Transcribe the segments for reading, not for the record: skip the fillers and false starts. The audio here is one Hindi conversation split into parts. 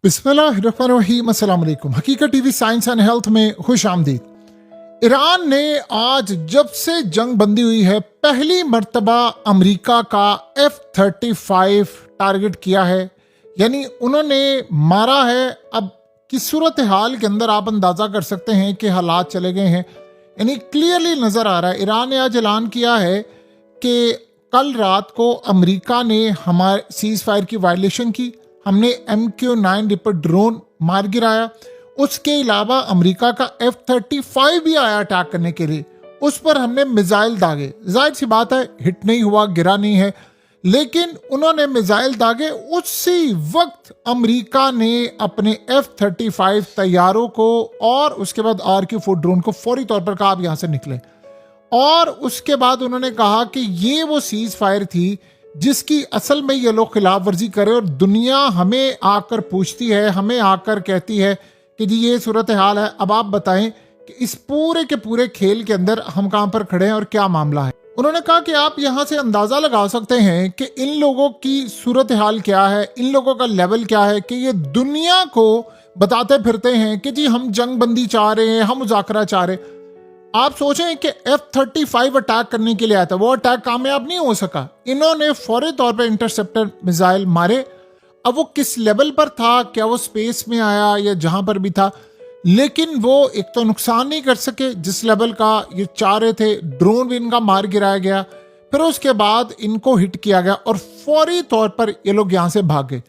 बिस्मिल्लाहिर्रहमानिर्रहीम। अस्सलाम वालेकुम। हकीकत टीवी साइंस एंड हेल्थ में खुश आमदीद। ईरान ने आज जब से जंग बंदी हुई है पहली मर्तबा अमेरिका का F-35 टारगेट किया है, यानी उन्होंने मारा है। अब की सूरत हाल के अंदर आप अंदाज़ा कर सकते हैं कि हालात चले गए हैं, यानी क्लियरली नज़र आ रहा है। ईरान ने आज ऐलान किया है कि कल रात को अमेरिका ने हमारे सीज़ फायर की वायलेशन की, हमने MQ-9 रिपर ड्रोन मार गिराया। उसके अलावा अमेरिका का F-35 भी आया अटैक करने के लिए, उस पर हमने मिसाइल दागे। जाहिर सी बात है हिट नहीं हुआ, गिरा नहीं है, लेकिन उन्होंने मिसाइल दागे। उसी वक्त अमेरिका ने अपने F-35 तैयारों को और उसके बाद RQ-4 ड्रोन को फौरी तौर पर कहा आप यहां से निकले, और उसके बाद उन्होंने कहा कि ये वो सीज फायर थी जिसकी असल में ये लोग खिलाफ वर्जी करे, और दुनिया हमें आकर पूछती है, हमें आकर कहती है कि जी ये सूरत हाल है। अब आप बताएं कि इस पूरे के पूरे खेल के अंदर हम कहां पर खड़े हैं और क्या मामला है। उन्होंने कहा कि आप यहां से अंदाजा लगा सकते हैं कि इन लोगों की सूरत हाल क्या है, इन लोगों का लेवल क्या है, कि ये दुनिया को बताते फिरते हैं कि जी हम जंग बंदी चाह रहे हैं, हम मुज़ाकरा चाह रहे हैं। आप सोचें कि F-35 अटैक करने के लिए आया था, वो अटैक कामयाब नहीं हो सका। इन्होंने फौरी तौर पे इंटरसेप्टर मिसाइल मारे। अब वो किस लेवल पर था, क्या वो स्पेस में आया या जहां पर भी था, लेकिन वो एक तो नुकसान नहीं कर सके जिस लेवल का ये चाह रहे थे। ड्रोन भी इनका मार गिराया गया, फिर उसके बाद इनको हिट किया गया और फौरी तौर पर ये लोग यहां से भाग गए।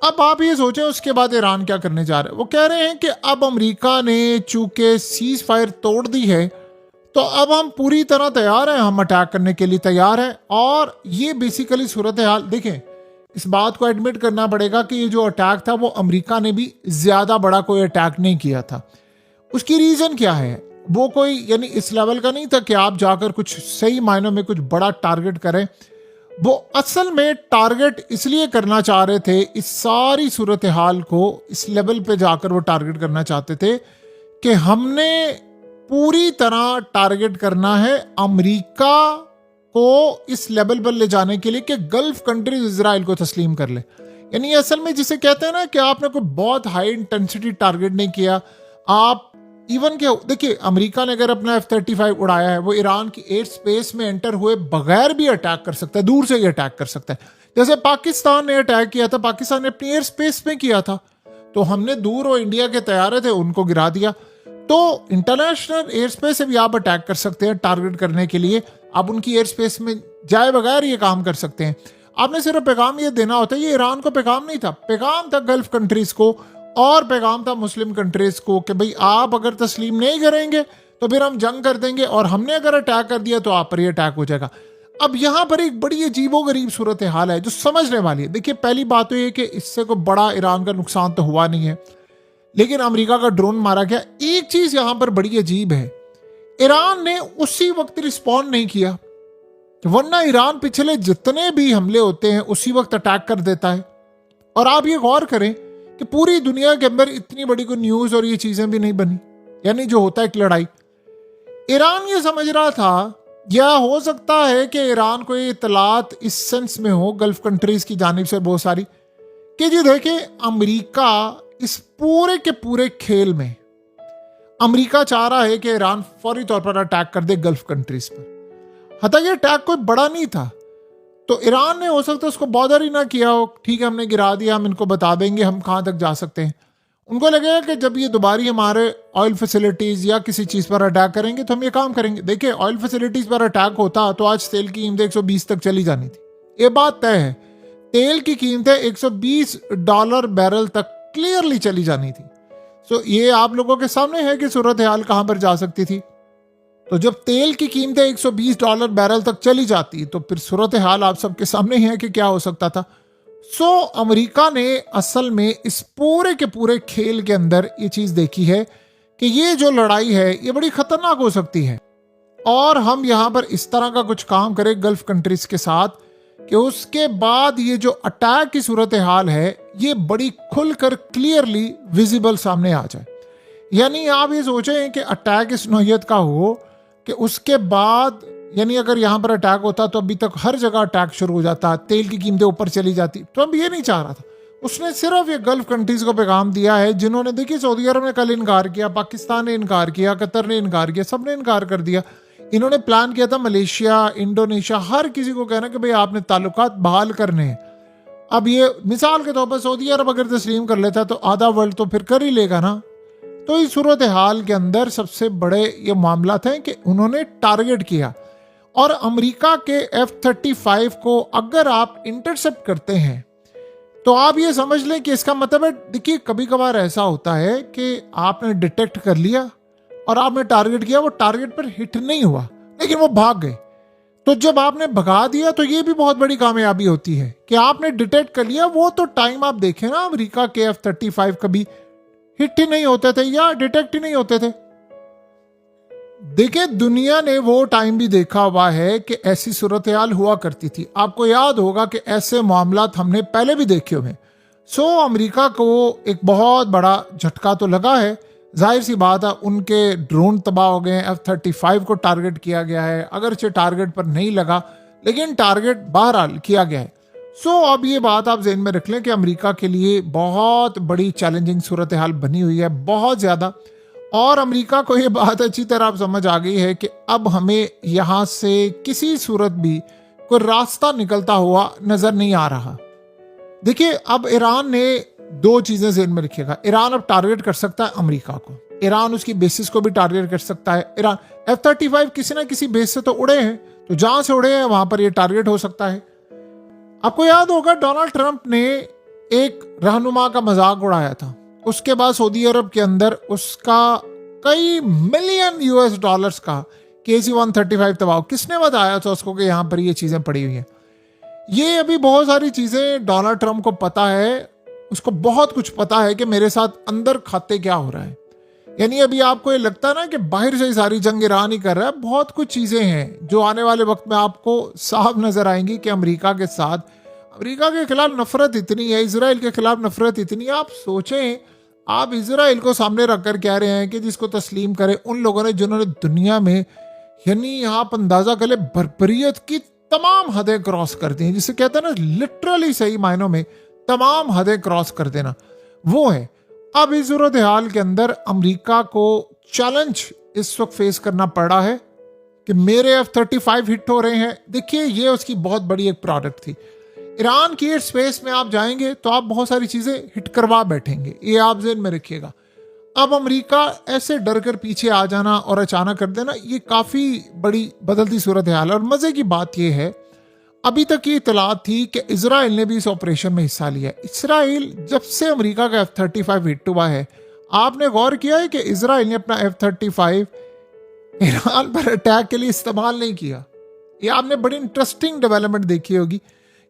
अब आप ये सोचें उसके बाद ईरान क्या करने जा रहा है। वो कह रहे हैं कि अब अमेरिका ने चूंकि सीज फायर तोड़ दी है तो अब हम पूरी तरह तैयार हैं, हम अटैक करने के लिए तैयार हैं। और ये बेसिकली सूरत हाल देखें, इस बात को एडमिट करना पड़ेगा कि ये जो अटैक था वो अमेरिका ने भी ज्यादा बड़ा कोई अटैक नहीं किया था। उसकी रीजन क्या है, वो कोई यानी इस लेवल का नहीं था कि आप जाकर कुछ सही मायनों में कुछ बड़ा टारगेट करें। वो असल में टारगेट इसलिए करना चाह रहे थे, इस सारी सूरत हाल को इस लेवल पे जाकर वो टारगेट करना चाहते थे कि हमने पूरी तरह टारगेट करना है अमेरिका को इस लेवल पर ले जाने के लिए कि गल्फ कंट्रीज इजराइल को तस्लीम कर ले। यानी असल में जिसे कहते हैं ना कि आपने कोई बहुत हाई इंटेंसिटी टारगेट नहीं किया। आप इवन के देखिए, अमेरिका ने अगर अपना F-35 उड़ाया है, वो ईरान की एयर स्पेस में एंटर हुए बगैर भी अटैक कर सकता है, दूर से ही अटैक कर सकता है। जैसे पाकिस्तान ने अटैक किया था, पाकिस्तान ने अपनी एयर स्पेस में किया था, तो हमने दूर वो इंडिया के तैयारे थे उनको गिरा दिया। तो इंटरनेशनल एयर स्पेस से भी आप अटैक कर सकते हैं टारगेट करने के लिए। आप उनकी एयर स्पेस में जाए बगैर ये काम कर सकते हैं। आपने सिर्फ पैगाम ये देना होता है। ये ईरान को पैगाम नहीं था, पैगाम था गल्फ कंट्रीज को और पैगाम था मुस्लिम कंट्रीज को कि भाई आप अगर तस्लीम नहीं करेंगे तो फिर हम जंग कर देंगे, और हमने अगर अटैक कर दिया तो आप पर ही अटैक हो जाएगा। अब यहां पर एक बड़ी अजीबोगरीब सूरत हाल है जो समझने वाली है। देखिए, पहली बात तो ये कि इससे कोई बड़ा ईरान का नुकसान तो हुआ नहीं है, लेकिन अमेरिका का ड्रोन मारा गया। एक चीज यहां पर बड़ी अजीब है, ईरान ने उसी वक्त रिस्पॉन्ड नहीं किया, वरना ईरान पिछले जितने भी हमले होते हैं उसी वक्त अटैक कर देता है। और आप ये गौर करें कि पूरी दुनिया के अंदर इतनी बड़ी कोई न्यूज और ये चीजें भी नहीं बनी, यानी जो होता है एक लड़ाई। ईरान ये समझ रहा था, या हो सकता है कि ईरान को ये इतलात इस सेंस में हो गल्फ कंट्रीज की जानिब से बहुत सारी, कि जी देखें अमेरिका इस पूरे के पूरे खेल में अमेरिका चाह रहा है कि ईरान फौरी तौर पर अटैक कर दे गल्फ कंट्रीज पर। हालांकि अटैक कोई बड़ा नहीं था, तो ईरान ने हो सकता है उसको बॉदर ही ना किया हो। ठीक है, हमने गिरा दिया, हम इनको बता देंगे हम कहाँ तक जा सकते हैं। उनको लगेगा कि जब ये दोबारा हमारे ऑयल फैसिलिटीज़ या किसी चीज़ पर अटैक करेंगे तो हम ये काम करेंगे। देखिए, ऑयल फैसिलिटीज़ पर अटैक होता तो आज तेल की कीमतें 120 तक चली जानी थी, ये बात तय है। तेल की कीमतें $120 बैरल तक क्लियरली चली जानी थी। सो ये आप लोगों के सामने है कि सूरत हाल कहाँ पर जा सकती थी। तो जब तेल की कीमतें $120 बैरल तक चली जाती तो फिर सूरत हाल आप सबके सामने ही है कि क्या हो सकता था। सो अमेरिका ने असल में इस पूरे के पूरे खेल के अंदर ये चीज देखी है कि ये जो लड़ाई है ये बड़ी खतरनाक हो सकती है, और हम यहां पर इस तरह का कुछ काम करें गल्फ कंट्रीज के साथ कि उसके बाद ये जो अटैक की सूरत हाल है ये बड़ी खुलकर क्लियरली विजिबल सामने आ जाए। यानी आप ये सोचें कि अटैक इस नौयत का हो कि उसके बाद, यानी अगर यहां पर अटैक होता तो अभी तक हर जगह अटैक शुरू हो जाता, तेल की कीमतें ऊपर चली जाती। तो अब ये नहीं चाह रहा था, उसने सिर्फ ये गल्फ कंट्रीज को पैगाम दिया है जिन्होंने, देखिए सऊदी अरब ने कल इनकार किया, पाकिस्तान ने इनकार किया, कतर ने इनकार किया, सबने इनकार कर दिया। इन्होंने प्लान किया था मलेशिया, इंडोनेशिया, हर किसी को कहना कि भाई आपने ताल्लुकात बहाल करने हैं। अब ये मिसाल के तौर पर सऊदी अरब अगर तस्लीम कर लेता तो आधा वर्ल्ड तो फिर कर ही लेगा ना। तो इस सूरत हाल के अंदर सबसे बड़े ये मामला थे कि उन्होंने टारगेट किया, और अमेरिका के F-35 को अगर आप इंटरसेप्ट करते हैं तो आप ये समझ लें कि इसका मतलब है, देखिए कभी कभार ऐसा होता है कि आपने डिटेक्ट कर लिया और आपने टारगेट किया, वो टारगेट पर हिट नहीं हुआ लेकिन वो भाग गए। तो जब आपने भगा दिया तो ये भी बहुत बड़ी कामयाबी होती है कि आपने डिटेक्ट कर लिया। वो तो टाइम आप देखें ना, अमेरिका के F-35 कभी हिट ही नहीं होते थे या डिटेक्ट ही नहीं होते थे। देखिए दुनिया ने वो टाइम भी देखा हुआ है कि ऐसी सूरत हाल हुआ करती थी। आपको याद होगा कि ऐसे मामला हमने पहले भी देखे हुए। सो अमेरिका को एक बहुत बड़ा झटका तो लगा है, जाहिर सी बात है उनके ड्रोन तबाह हो गए, F-35 को टारगेट किया गया है, अगरचे टारगेट पर नहीं लगा लेकिन टारगेट बहरहाल किया गया है। सो अब ये बात आप ज़हन में रख लें कि अमेरिका के लिए बहुत बड़ी चैलेंजिंग सूरत हाल बनी हुई है, बहुत ज़्यादा। और अमेरिका को ये बात अच्छी तरह आप समझ आ गई है कि अब हमें यहाँ से किसी सूरत भी कोई रास्ता निकलता हुआ नजर नहीं आ रहा। देखिए अब ईरान ने दो चीजें ज़हन में रखिएगा, ईरान अब टारगेट कर सकता है अमेरिका को, ईरान उसकी बेसिस को भी टारगेट कर सकता है। ईरान F-35 किसी ना किसी बेस से तो उड़े हैं, तो जहां से उड़े हैं वहां पर ये टारगेट हो सकता है। आपको याद होगा डोनाल्ड ट्रंप ने एक रहनुमा का मजाक उड़ाया था, उसके बाद सऊदी अरब के अंदर उसका कई मिलियन US$ का KC-135 तबाह। किसने बताया था उसको कि यहाँ पर ये चीज़ें पड़ी हुई हैं? ये अभी बहुत सारी चीज़ें डोनाल्ड ट्रंप को पता है, उसको बहुत कुछ पता है कि मेरे साथ अंदर खाते क्या हो रहा है। यानी अभी आपको ये लगता है ना कि बाहर से ही सारी जंग ईरान ही कर रहा है, बहुत कुछ चीज़ें हैं जो आने वाले वक्त में आपको साफ नजर आएंगी कि अमेरिका के साथ, अमेरिका के खिलाफ नफरत इतनी है, इसराइल के खिलाफ नफरत इतनी है। आप सोचें, आप इसराइल को सामने रखकर कह रहे हैं कि जिसको तस्लीम करें उन लोगों ने जिन्होंने दुनिया में, यानी आप अंदाजा कर ले, बर्बरियत की तमाम हदें क्रॉस कर दी हैं, जिसे कहते हैं ना लिटरली सही मायनों में तमाम हदें क्रॉस कर देना, वो है। अब इस सूरत हाल के अंदर अमेरिका को चैलेंज इस वक्त फेस करना पड़ा है कि मेरे F-35 हिट हो रहे हैं। देखिए ये उसकी बहुत बड़ी एक प्रोडक्ट थी। ईरान की एयर स्पेस में आप जाएंगे तो आप बहुत सारी चीजें हिट करवा बैठेंगे, ये आप ज़हन में रखिएगा। अब अमेरिका ऐसे डर कर पीछे आ जाना और अचानक कर देना, ये काफी बड़ी बदलती सूरत हाल है। और मजे की बात यह है, अभी तक ये इतलात थी कि इजराइल ने भी इस ऑपरेशन में हिस्सा लिया। इजराइल जब से अमेरिका का F-35 हिट हुआ है, आपने गौर किया है कि इजराइल ने अपना F-35 ईरान पर अटैक के लिए इस्तेमाल नहीं किया। ये आपने बड़ी इंटरेस्टिंग डेवलपमेंट देखी होगी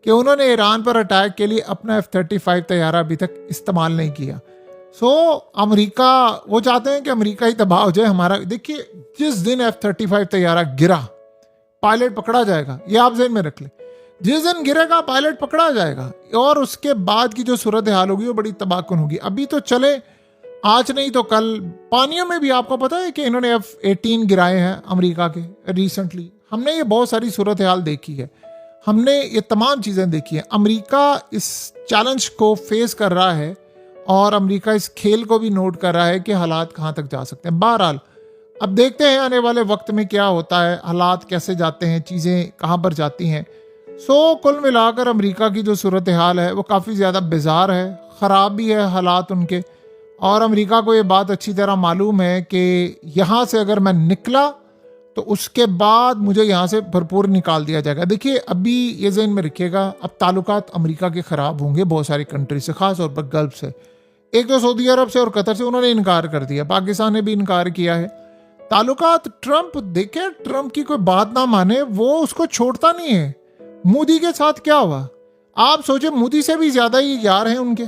कि उन्होंने ईरान पर अटैक के लिए अपना F-35 तैयारा अभी तक इस्तेमाल नहीं किया। सो अमेरिका, वो चाहते हैं कि अमेरिका ही तबाह हो जाए हमारा। देखिए जिस दिन F-35 तैयारा गिरा, पायलट पकड़ा जाएगा, ये आप ज़हन में रख लें। जिस दिन गिरेगा पायलट पकड़ा जाएगा और उसके बाद की जो सूरत हाल होगी वो बड़ी तबाहकुन होगी। अभी तो चले, आज नहीं तो कल पानियों में भी आपको पता है कि इन्होंने F-18 गिराए हैं अमेरिका के रिसेंटली। हमने ये बहुत सारी सूरत हाल देखी है, हमने ये तमाम चीज़ें देखी हैं। अमेरिका इस चैलेंज को फेस कर रहा है और अमेरिका इस खेल को भी नोट कर रहा है कि हालात कहाँ तक जा सकते हैं। बहरहाल अब देखते हैं आने वाले वक्त में क्या होता है, हालात कैसे जाते हैं, चीज़ें कहाँ पर जाती हैं। सो कुल मिलाकर अमेरिका की जो सूरत हाल है वो काफ़ी ज़्यादा बेजार है, ख़राब भी है हालात उनके। और अमेरिका को ये बात अच्छी तरह मालूम है कि यहाँ से अगर मैं निकला तो उसके बाद मुझे यहाँ से भरपूर निकाल दिया जाएगा। देखिए अभी ये ज़हन में रखिएगा, अब ताल्लुकात अमेरिका के ख़राब होंगे बहुत सारी कंट्री से, ख़ास तौर पर गल्फ से। एक तो सऊदी अरब से और कतर से उन्होंने इनकार कर दिया, पाकिस्तान ने भी इनकार किया है। ताल्लुकात ट्रंप, देखे ट्रंप की कोई बात ना माने वो उसको छोड़ता नहीं है। मोदी के साथ क्या हुआ, आप सोचे, मोदी से भी ज्यादा ये यार हैं उनके,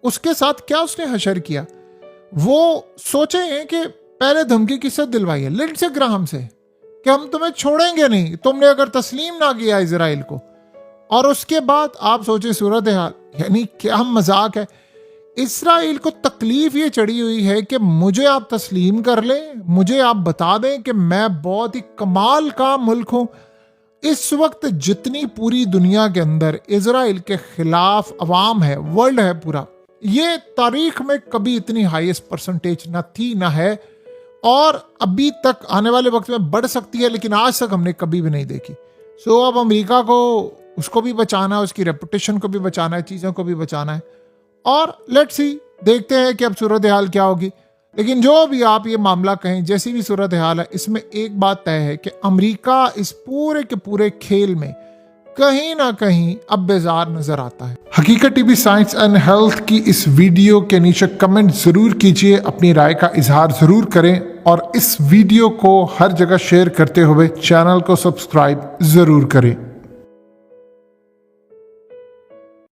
उसके साथ क्या उसने हशर किया। वो सोचे हैं कि पहले धमकी किससे दिलवाई है, लिंडसे ग्राहम से, कि हम तुम्हें छोड़ेंगे नहीं तुमने अगर तस्लीम ना किया इजराइल को। और उसके बाद आप सोचे सूरत हाल, यानी क्या मजाक है। इसराइल को तकलीफ ये चढ़ी हुई है कि मुझे आप तस्लीम कर लें, मुझे आप बता दें कि मैं बहुत ही कमाल का मुल्क हूं। इस वक्त जितनी पूरी दुनिया के अंदर इजराइल के खिलाफ अवाम है, वर्ल्ड है पूरा, ये तारीख में कभी इतनी हाईएस्ट परसेंटेज ना थी ना है, और अभी तक आने वाले वक्त में बढ़ सकती है, लेकिन आज तक हमने कभी भी नहीं देखी। सो अब अमेरिका को उसको भी बचाना है, उसकी रेपुटेशन को भी बचाना है, चीज़ों को भी बचाना है, और लेट्स सी, देखते हैं कि अब सूरत हाल क्या होगी। लेकिन जो भी आप ये मामला कहें, जैसी भी सूरत हाल है, इसमें एक बात तय है कि अमेरिका इस पूरे के पूरे खेल में कहीं ना कहीं अब बेजार नजर आता है। हकीकत टीवी साइंस एंड हेल्थ की इस वीडियो के नीचे कमेंट जरूर कीजिए, अपनी राय का इजहार जरूर करें, और इस वीडियो को हर जगह शेयर करते हुए चैनल को सब्सक्राइब जरूर करें।